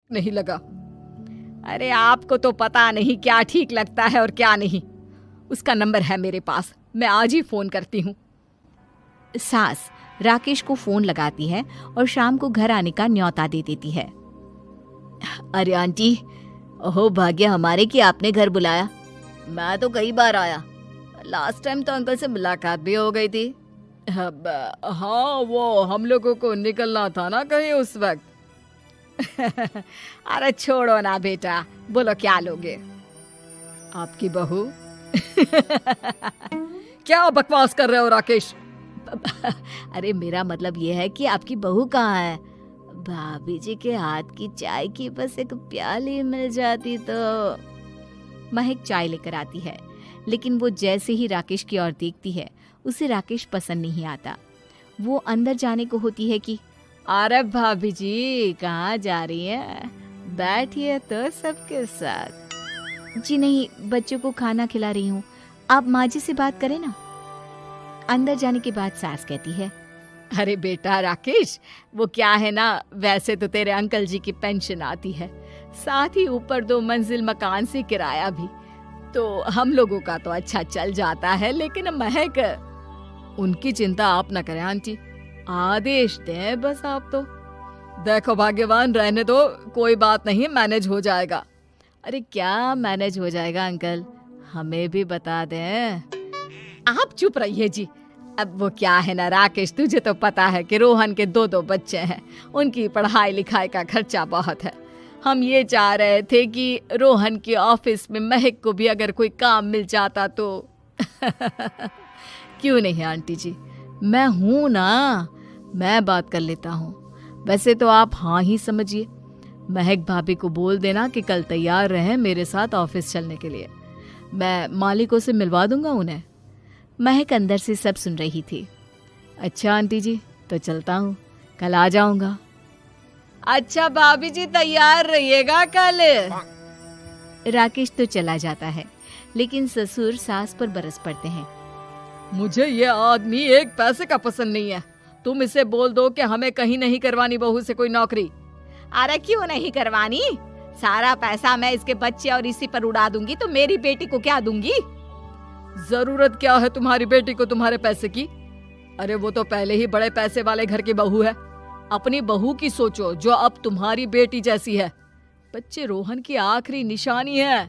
नहीं लगा। अरे आपको तो पता नहीं क्या ठीक लगता है और क्या नहीं। उसका नंबर है मेरे पास, मैं आज ही फोन करती हूँ। सास राकेश को फोन लगाती है और शाम को घर आने का न्योता दे देती है। अरे आंटी, ओहो भाग्य हमारे कि आपने घर बुलाया। मैं तो कई बार आया, लास्ट टाइम तो अंकल से मुलाकात भी हो गई थी। हाँ, वो हम लोगों को निकलना था ना कहीं उस वक्त। अरे छोड़ो ना बेटा, बोलो क्या लोगे? आपकी बहू। क्या बकवास कर रहे हो राकेश? अरे मेरा मतलब ये है कि आपकी बहू कहाँ है? भाभी जी के हाथ की चाय की बस एक प्याली मिल जाती तो। महक चाय लेकर आती है, लेकिन वो जैसे ही राकेश की ओर देखती है उसे राकेश पसंद नहीं आता। वो अंदर जाने को होती है कि अरे भाभी जी कहाँ जा रही हैं? बैठिए तो सबके साथ। जी नहीं, बच्चों को खाना खिला रही हूँ, आप माँ जी से बात करें ना। अंदर जाने के बाद सास कहती है, अरे बेटा राकेश, वो क्या है ना, वैसे तो तेरे अंकल जी की पेंशन आती है, साथ ही ऊपर 2 मंजिल मकान से किराया भी, तो हम लोगों का तो अच्छा चल जाता है। लेकिन महक, उनकी चिंता आप न करें आंटी, आदेश दें बस आप तो। देखो भाग्यवान, रहने दो, कोई बात नहीं, मैनेज हो जाएगा। अरे क्या मैनेज हो जाएगा अंकल, हमें भी बता दें। आप चुप रहिए जी। अब वो क्या है ना राकेश, तुझे तो पता है कि रोहन के 2 बच्चे हैं, उनकी पढ़ाई लिखाई का खर्चा बहुत है। हम ये चाह रहे थे कि रोहन के ऑफिस में महक को भी अगर कोई काम मिल जाता तो। क्यों नहीं आंटी जी, मैं हूं ना, मैं बात कर लेता हूँ। वैसे तो आप हाँ ही समझिए। महक भाभी को बोल देना कि कल तैयार रहें मेरे साथ ऑफिस चलने के लिए, मैं मालिकों से मिलवा दूंगा उन्हें। महक अंदर से सब सुन रही थी। अच्छा आंटी जी, तो चलता हूँ, कल आ जाऊंगा। अच्छा भाभी जी, तैयार रहिएगा कल। राकेश तो चला जाता है, लेकिन ससुर सास पर बरस पड़ते हैं। मुझे ये आदमी एक पैसे का पसंद नहीं है। तुम इसे बोल दो कि हमें कहीं नहीं करवानी बहू से कोई नौकरी। अरे क्यों नहीं करवानी? सारा पैसा मैं इसके बच्चे और इसी पर उड़ा दूंगी, तो मेरी बेटी को क्या दूंगी? जरूरत क्या है तुम्हारी बेटी को तुम्हारे पैसे की? अरे वो तो पहले ही बड़े पैसे वाले घर की बहू है। अपनी बहू की सोचो जो अब तुम्हारी बेटी जैसी है। बच्चे रोहन की आखिरी निशानी है।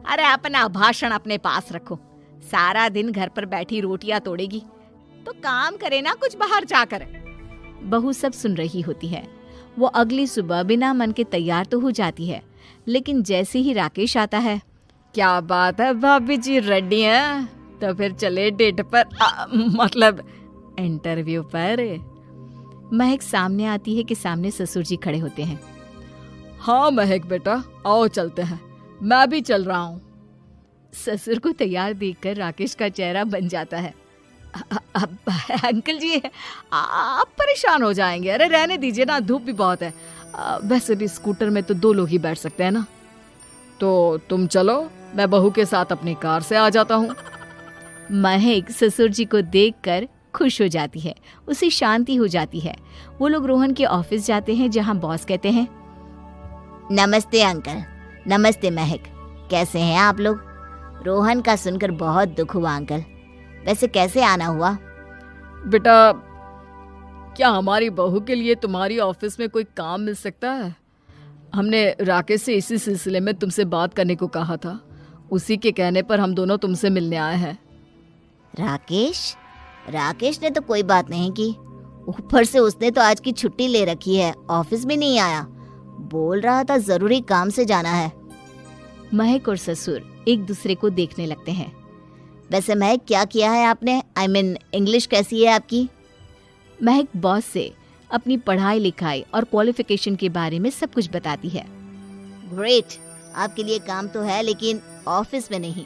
अरे अपना भाषण अपने पास रखो। सारा दिन घर पर बैठी रोटियां तोड़ेगी, तो काम करे ना कुछ बाहर जाकर। बहू सब सुन रही होती है। वो अगली सुबह बिना मन के तैयार तो हो जाती है, लेकिन जैसे ही राकेश आता है, क्या बात है भाभी जी, रेडी हैं? तो फिर चले डेट पर, मतलब इंटरव्यू पर। महक सामने आती है कि सामने ससुर जी खड़े होते हैं। हाँ महक बेटा, आओ चलते हैं, मैं भी चल रहा हूँ। ससुर को तैयार देखकर राकेश का चेहरा बन जाता है। अंकल जी, आप परेशान हो जाएंगे। अरे रहने दीजिए ना, धूप भी बहुत है। वैसे भी स्कूटर में तो 2 लोग ही बैठ सकते हैं ना। तो तुम चलो, मैं बहू के साथ अपनी कार से आ जाता हूँ। महक ससुर जी को देखकर खुश हो जाती है, उसे शांति हो जाती है। वो लोग रोहन के ऑफिस जाते हैं, जहाँ बॉस कहते हैं, नमस्ते अंकल। नमस्ते महक, कैसे हैं आप लोग? रोहन का सुनकर बहुत दुख हुआ अंकल। वैसे कैसे आना हुआ? बेटा, क्या हमारी बहू के लिए तुम्हारी ऑफिस में कोई काम मिल सकता है? हमने राकेश से इसी सिलसिले में तुमसे बात करने को कहा था। उसी के कहने पर हम दोनों तुमसे मिलने आए हैं। राकेश ने तो कोई बात नहीं की। ऊपर से उसने तो आज की छुट्टी ले रखी है, ऑफिस भी नहीं आया। बोल रहा था जरूरी काम से जाना है। महक और ससुर एक दूसरे को देखने लगते हैं। वैसे महक, क्या किया है आपने? I mean, इंग्लिश कैसी है आपकी? महक बॉस से अपनी पढ़ाई लिखाई और क्वालिफिकेशन के बारे में सब कुछ बताती है। ग्रेट, आपके लिए काम तो है, लेकिन ऑफिस में नहीं।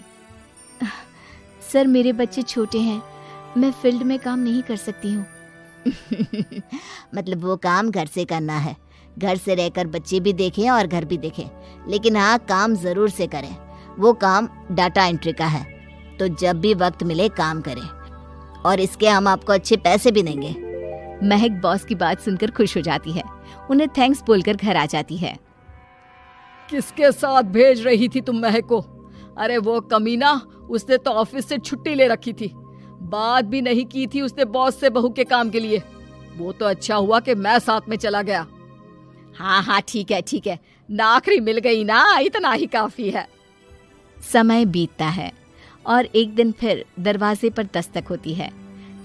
सर, मेरे बच्चे छोटे हैं, मैं फील्ड में काम नहीं कर सकती हूँ। मतलब वो काम घर से करना है, घर से रहकर बच्चे भी देखें और घर भी देखें, लेकिन हाँ, काम जरूर से करें। वो काम डाटा एंट्री का है, तो जब भी वक्त मिले काम करें, और इसके हम आपको अच्छे पैसे भी देंगे। महक बॉस की बात सुनकर खुश हो जाती है, उन्हें थैंक्स बोलकर घर आ जाती है। किसके साथ भेज रही थी तुम महक को? अरे वो कमीना, उसने तो ऑफिस से छुट्टी ले रखी थी, बात भी नहीं की थी उसने बॉस से बहू के काम के लिए। वो तो अच्छा हुआ कि मैं साथ में चला गया। हाँ हाँ ठीक है, नौकरी मिल गई ना, इतना ही काफी है। समय बीतता है और एक दिन फिर दरवाजे पर दस्तक होती है।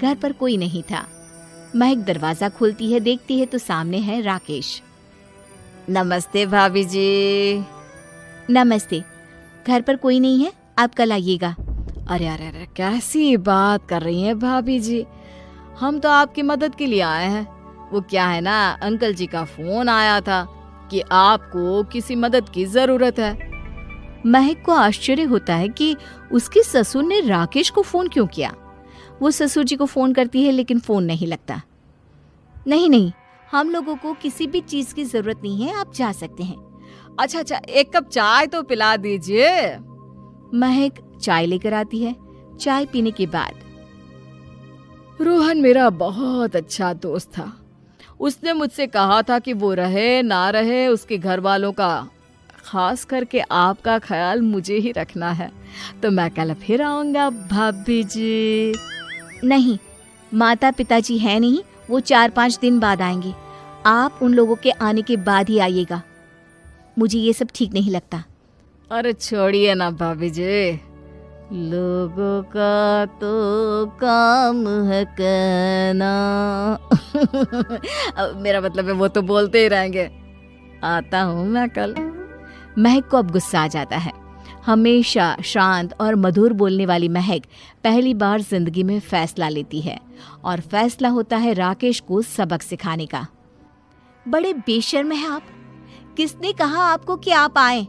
घर पर कोई नहीं था। महक दरवाजा खोलती है, देखती है तो सामने है राकेश। नमस्ते भाभी जी। नमस्ते, घर पर कोई नहीं है, आप कल आइएगा। अरे अरे अरे, कैसी बात कर रही हैं भाभी जी, हम तो आपकी मदद के लिए आए हैं। वो क्या है ना, अंकल जी का फोन आया था कि आपको किसी मदद की जरूरत है। महक को आश्चर्य होता है कि उसके ससुर ने राकेश को फोन क्यों किया। वो ससुर जी को फोन करती है लेकिन फोन नहीं लगता। नहीं, हम लोगों को किसी भी चीज की जरूरत नहीं है, आप जा सकते हैं। अच्छा, एक कप चाय तो पिला दीजिए। महक चाय लेकर आती है। चाय पीने के बाद, रोहन मेरा बहुत अच्छा दोस्त था। उसने मुझसे कहा था कि वो रहे ना रहे, उसके घर वालों का, खास करके आपका ख्याल मुझे ही रखना है। तो मैं कल फिर आऊंगा भाभी जी। नहीं, माता पिताजी है नहीं, वो 4-5 दिन बाद आएंगे। आप उन लोगों के आने के बाद ही आइएगा। मुझे ये सब ठीक नहीं लगता। अरे छोड़िए ना भाभी जी, लोगों का तो काम है कहना। मेरा मतलब है वो तो बोलते ही रहेंगे। आता हूँ मैं कल। महक को अब गुस्सा आ जाता है। हमेशा शांत और मधुर बोलने वाली महक पहली बार जिंदगी में फैसला लेती है और फैसला होता है राकेश को सबक सिखाने का। बड़े बेशर्म हैं आप। किसने कहा आपको कि आप आए?